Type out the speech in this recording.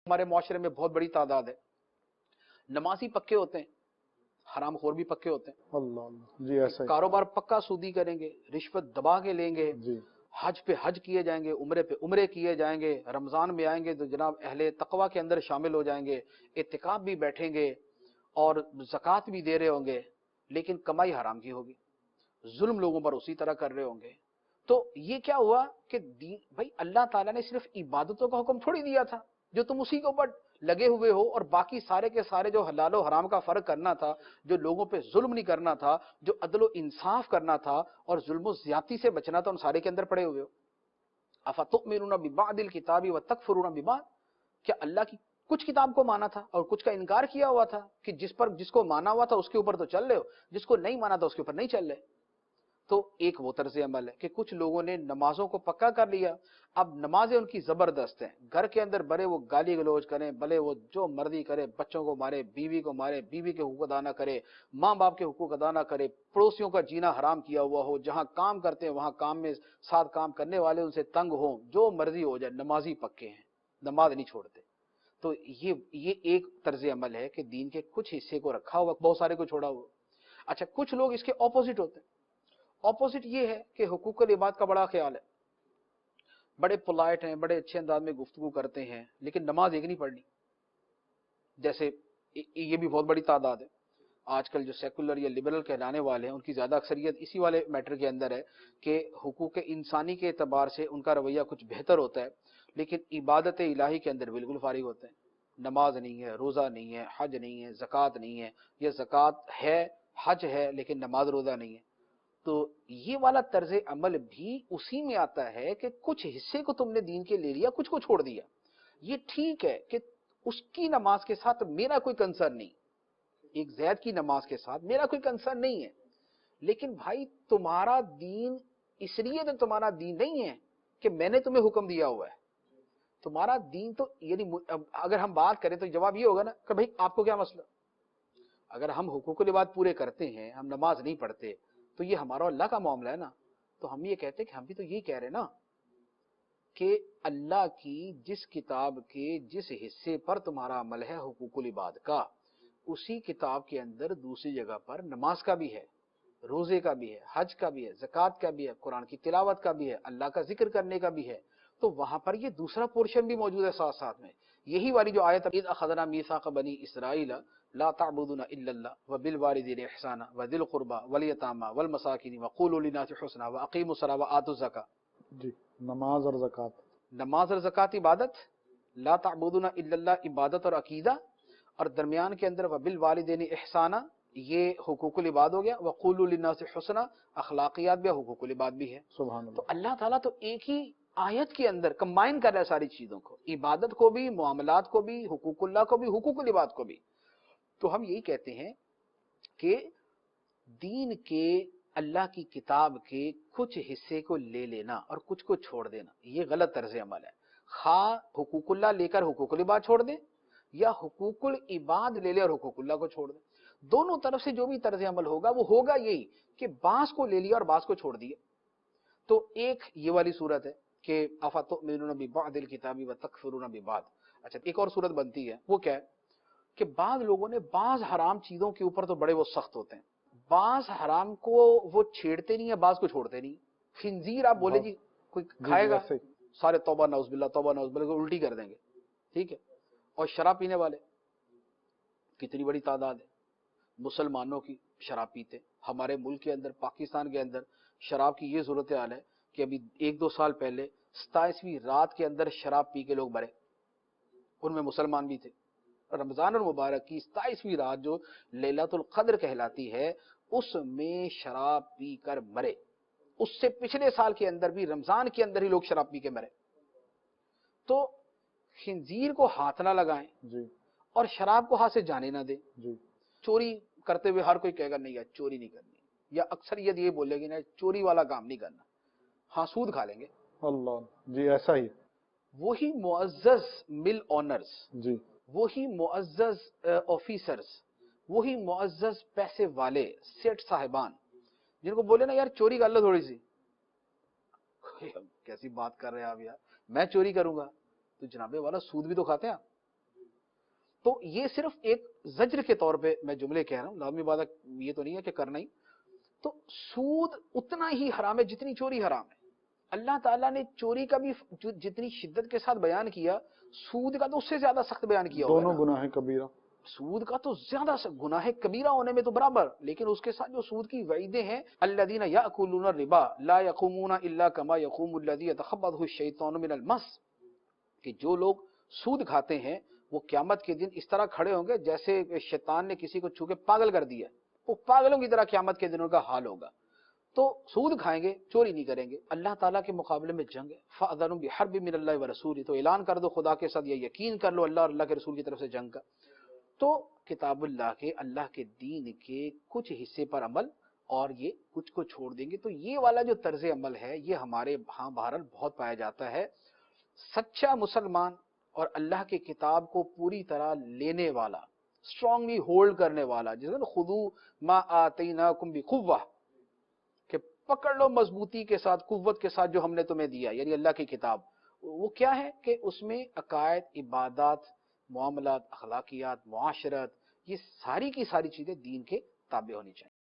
हमारे मुआशरे में बहुत बड़ी तादाद है, नमाजी पक्के होते हैं, हराम खोर भी पक्के होते हैं। अल्लाह जी, ऐसा ही कारोबार पक्का सूदी करेंगे, रिश्वत दबा के लेंगे, जी। हज पे हज किए जाएंगे, उम्रे पे उम्रे किए जाएंगे, रमजान में आएंगे तो जनाब अहले तकवा के अंदर शामिल हो जाएंगे, इत्तिकाफ भी बैठेंगे और ज़कात भी दे रहे होंगे, लेकिन कमाई हराम की होगी, जुल्म लोगों पर उसी तरह कर रहे होंगे। तो ये क्या हुआ कि भाई अल्लाह ताला ने सिर्फ इबादतों का हुक्म थोड़ी दिया था जो तुम उसी के ऊपर लगे हुए हो, और बाकी सारे के सारे जो हलाल और हराम का फर्क करना था, जो लोगों पे जुल्म नहीं करना था, जो अदल इंसाफ करना था और जुल्म ज्यादती से बचना था, उन सारे के अंदर पड़े हुए हो। अफतुमिनुना बिबादिल किताबी व तकफुरुना बिबाद, क्या अल्लाह की कुछ किताब को माना था और कुछ का इनकार किया हुआ था कि जिसको माना हुआ था उसके ऊपर तो चल रहे हो, जिसको नहीं माना था उसके ऊपर नहीं चल रहे। तो एक वो तर्ज अमल है कि कुछ लोगों ने नमाजों को पक्का कर लिया, अब नमाजें उनकी जबरदस्त हैं, घर के अंदर भले वो गाली गलौज करें, भले वो जो मर्जी करे, बच्चों को मारे, बीवी को मारे, बीवी के हुकूक अदा ना करे, माँ बाप के हुकूक अदा ना करे, पड़ोसियों का जीना हराम किया हुआ हो, जहां काम करते हैं वहां काम में साथ काम करने वाले उनसे तंग हो, जो मर्जी हो जाए, नमाजी पक्के हैं, नमाज नहीं छोड़ते। तो ये एक तर्ज अमल है कि दीन के कुछ हिस्से को रखा हुआ, बहुत सारे को छोड़ा हुआ। अच्छा, कुछ लोग इसके ऑपोजिट होते हैं। ऑपोजिट ये है कि हुकूकुल इबाद का बड़ा ख्याल है, बड़े पोलाइट हैं, बड़े अच्छे अंदाज में गुफ्तगू करते हैं, लेकिन नमाज एक नहीं पढ़नी। जैसे ये भी बहुत बड़ी तादाद है। आजकल जो सेकुलर या लिबरल कहलाने वाले हैं उनकी ज्यादा अक्सरियत इसी वाले मैटर के अंदर है कि हुकूक इंसानी के एतबार से उनका रवैया कुछ बेहतर होता है, लेकिन इबादत इलाही के अंदर बिल्कुल फारिग होते हैं। नमाज नहीं है, रोजा नहीं है, हज नहीं है, ज़कात नहीं है, या ज़कात है, हज है, लेकिन नमाज रोजा नहीं है। तो ये वाला तर्ज अमल भी उसी में आता है कि कुछ हिस्से को तुमने दीन के ले लिया, कुछ को छोड़ दिया। ये ठीक है कि उसकी नमाज के साथ मेरा कोई कंसर्न नहीं, एक जैद की नमाज के साथ मेरा कोई कंसर्न नहीं है, लेकिन भाई तुम्हारा दीन इसलिए तो तुम्हारा दीन नहीं है कि मैंने तुम्हें हुक्म दिया हुआ है। तुम्हारा दीन तो यानी अगर हम बात करें तो जवाब ये होगा ना कि भाई आपको क्या मसला। अगर हम हुकूकुल इबाद पूरे करते हैं, हम नमाज नहीं पढ़ते, तो ये हमारा अल्लाह का मामला है ना। तो हम ये कहते हैं कि हम भी तो यही कह रहे हैं ना कि अल्लाह की जिस किताब के जिस हिस्से पर तुम्हारा अमल है हुकूकुल इबाद का, उसी किताब के अंदर दूसरी जगह पर नमाज का भी है, रोजे का भी है, हज का भी है, ज़कात का भी है, कुरान की तिलावत का भी है, अल्लाह का जिक्र करने का भी है। तो वहां पर ये दूसरा पोर्शन भी मौजूद है साथ साथ में। यही वाली जो आयत इज़ अख़ज़ना मीसाक़ बनी इसराइल ला तअबुदूना इल्लल्लाह व बिल वालिदैनि इहसाना व दिल कुर्बा वल यतामा वल मसाकिन व क़ूलू लिन्नासि हुस्ना व अक़ीमुस सलाह व आतुज़ ज़कात। जी, नमाज और ज़कात, नमाज और ज़कात इबादत, ला तअबुदूना इल्लल्लाह इबादत और अकीदा, और दरमियान के अंदर व बिल वालिदैनि इहसाना ये हुकूकुल इबाद हो गया, व क़ूलू लिन्नासि हुस्ना अखलाकियात भी हुकूकुल इबाद भी है। सुभान तो अल्लाह। अल्लाह ताला तो एक ही आयत के अंदर कंबाइन कर रहा है सारी चीजों को, इबादत को भी, मुआमलात को भी, हुकूकुल्लाह को भी, हुकूकुल इबाद को भी। तो हम यही कहते हैं कि दीन के, अल्लाह की किताब के कुछ हिस्से को ले लेना और कुछ को छोड़ देना, ये गलत तर्ज अमल है। खा हुकूकुल्लाह लेकर हुकूकुल इबाद छोड़ दे, या हुकूकुल इबाद ले ले और हुकूकुल्लाह को छोड़ दे। दोनों तरफ से जो भी तर्ज अमल होगा वो होगा यही कि बास को ले लिया और बास को छोड़ दिया। तो एक ये वाली सूरत है कि अफतुमिनुना बिबादिल किताबी व तकफुरुना बिबाद। अच्छा, एक और सूरत बनती है, वो क्या है कि बाद लोगों ने बाज हराम चीजों के ऊपर तो बड़े वो सख्त होते हैं, बाज हराम को वो छेड़ते नहीं है, बाज को छोड़ते नहीं। खिंजीर आप बोले जी कोई खाएगा, सारे तौबा नौज़ बिल्लाह उल्टी कर देंगे, ठीक है। और शराब पीने वाले कितनी बड़ी तादाद है, मुसलमानों की शराब पीते। हमारे मुल्क के अंदर, पाकिस्तान के अंदर शराब की ये सूरत हाल है कि अभी 1-2 साल पहले 27वीं रात के अंदर शराब पी के लोग मरे, उनमें मुसलमान भी थे। रमजान और मुबारक की 27वीं रात जो लैलतुल क़द्र कहलाती है, उसमें शराब पी कर मरे। उससे पिछले साल के अंदर भी रमजान के अंदर ही लोग शराब पी के मरे। तो खिंजीर को हाथ ना लगाएं जी, और शराब को हाथ से जाने ना दें। जी, चोरी करते हुए हर कोई कहेगा नहीं यार चोरी नहीं करनी, या अक्सरियत ये बोलेगी ना चोरी वाला काम नहीं करना, हाँ सूद खा लेंगे। अल्लाह जी, ऐसा ही। वही मुअज़्ज़ज़ मिल ऑनर्स, जी, वही मुअज़्ज़ज़ ऑफिसर्स, वही मुअज़्ज़ज़ पैसे वाले सेठ साहिबान जिनको बोले ना यार चोरी कर लो थोड़ी सी, कैसी बात कर रहे हैं आप यार, मैं चोरी करूंगा? तो जनाबे वाला सूद भी तो खाते हैं। تو یہ صرف ایک زجر کے طور پہ میں جملے کہہ رہا ہوں، لازمی بات یہ تو نہیں ہے کہ کرنا ہی. تو سود اتنا ہی حرام ہے جتنی چوری حرام ہے. اللہ تعالیٰ نے چوری کا بھی جتنی شدت کے ساتھ بیان کیا، سود کا تو اس سے زیادہ سخت بیان کیا ہوا ہے دونوں نا. گناہ کبیرہ. سود کا تو زیادہ گناہ کبیرہ ہونے میں تو برابر، لیکن اس کے ساتھ جو سود کی وعیدیں ہیں، الذین یأکلون الربا لا یقومون الا کما یقوم الذی یتخبطہ الشیطان من المس، کہ جو لوگ سود کھاتے ہیں وہ قیامت کے دن اس طرح کھڑے ہوں گے جیسے شیطان نے کسی کو چھو کے پاگل کر دیا. وہ پاگلوں کی طرح قیامت کے دن ان کا حال ہوگا. تو سود کھائیں گے، چوری نہیں کریں گے. اللہ تعالیٰ کے مقابلے میں جنگ ہے. فَأَذَنُوا بِحَرْبٍ مِّنَ اللَّهِ وَرَسُولِهِ، تو اعلان کر دو خدا کے ساتھ، یہ یقین کر لو اللہ اور اللہ کے رسول کی طرف سے جنگ کا. تو کتاب اللہ کے دین کے کچھ حصے پر عمل اور یہ کچھ کو چھوڑ دیں گے. تو یہ والا جو طرز عمل ہے یہ ہمارے ہاں بہرحال بہت پایا جاتا ہے. سچا مسلمان اور اللہ کی کتاب کو پوری طرح لینے والا، اسٹرانگلی ہولڈ کرنے والا، جس میں خذوا ما آتیناکم بقوہ، کہ پکڑ لو مضبوطی کے ساتھ، قوت کے ساتھ جو ہم نے تمہیں دیا، یعنی اللہ کی کتاب. وہ کیا ہے کہ اس میں عقائد، عبادات، معاملات، اخلاقیات، معاشرت، یہ ساری کی ساری چیزیں دین کے تابع ہونی چاہیے.